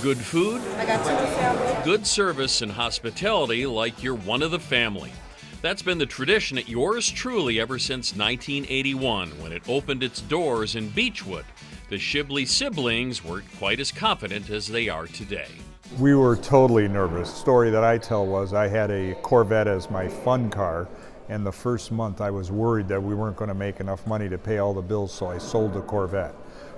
Good food, I got chicken sandwich. good service, and hospitality like you're one of the family. That's been the tradition at Yours Truly ever since 1981 when it opened its doors in Beechwood. The Shibley siblings weren't quite as confident as they are today. We were totally nervous. The story that I tell was I had a Corvette as my fun car, and the first month I was worried that we weren't going to make enough money to pay all the bills, so I sold the Corvette.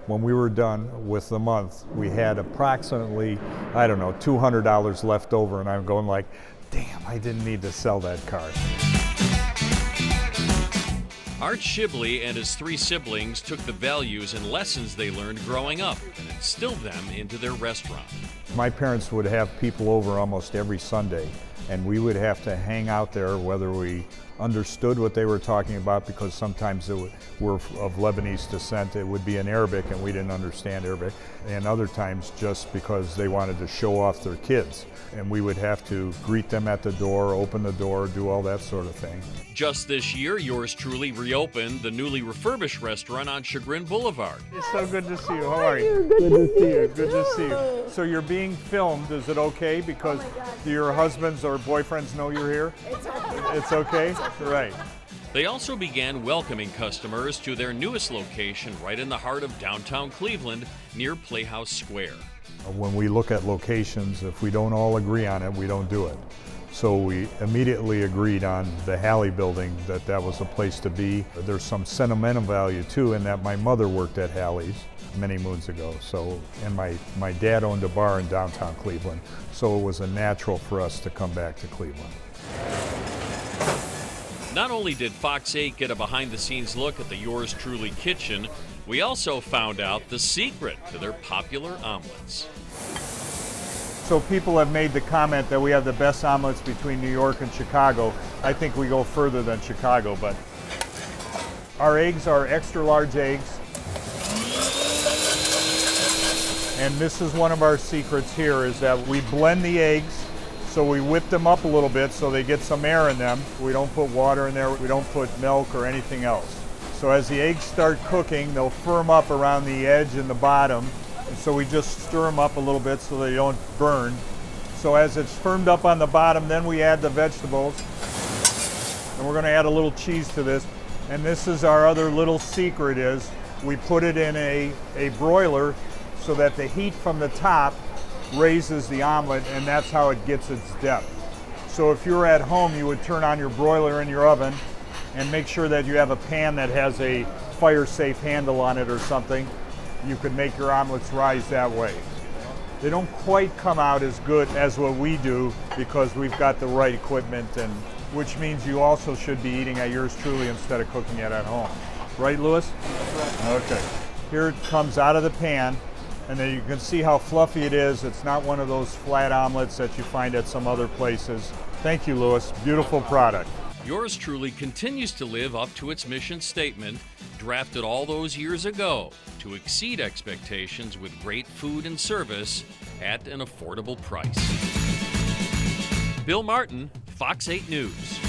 When we were done with the month, we had approximately, $200 left over, and I'm going like, damn, I didn't need to sell that car. Art Shibley and his three siblings took the values and lessons they learned growing up and instilled them into their restaurant. My parents would have people over almost every Sunday, and we would have to hang out there whether we understood what they were talking about, because sometimes we're of Lebanese descent, it would be in Arabic and we didn't understand Arabic, and other times just because they wanted to show off their kids. And we would have to greet them at the door, open the door, do all that sort of thing. Just this year, Yours Truly reopened the newly refurbished restaurant on Chagrin Boulevard. It's so good to see you. How are you? Good to see you. Good to see you. So you're being filmed. Is it okay because do your husbands or boyfriends know you're here? It's okay. It's okay? Right. They also began welcoming customers to their newest location right in the heart of downtown Cleveland near Playhouse Square. When we look at locations, if we don't all agree on it, we don't do it. So we immediately agreed on the Halley building, that was a place to be. There's some sentimental value too in that my mother worked at Halley's many moons ago. And my dad owned a bar in downtown Cleveland. So it was a natural for us to come back to Cleveland. Not only did Fox 8 get a behind-the-scenes look at the Yours Truly kitchen, we also found out the secret to their popular omelets. So people have made the comment that we have the best omelets between New York and Chicago. I think we go further than Chicago, but our eggs are extra large eggs. And this is one of our secrets here, is that we blend the eggs. So we whip them up a little bit so they get some air in them. We don't put water in there, we don't put milk or anything else. So as the eggs start cooking, they'll firm up around the edge and the bottom. And so we just stir them up a little bit so they don't burn. So as it's firmed up on the bottom, then we add the vegetables. And we're gonna add a little cheese to this. And this is our other little secret, is we put it in a broiler so that the heat from the top raises the omelet, and that's how it gets its depth. So if you're at home, you would turn on your broiler in your oven and make sure that you have a pan that has a fire-safe handle on it or something. You could make your omelets rise that way. They don't quite come out as good as what we do because we've got the right equipment, and which means you also should be eating at Yours Truly instead of cooking it at home. Right, Louis? Okay. Here it comes out of the pan. And then you can see how fluffy it is. It's not one of those flat omelets that you find at some other places. Thank you, Louis. Beautiful product. Yours Truly continues to live up to its mission statement, drafted all those years ago, to exceed expectations with great food and service at an affordable price. Bill Martin, Fox 8 News.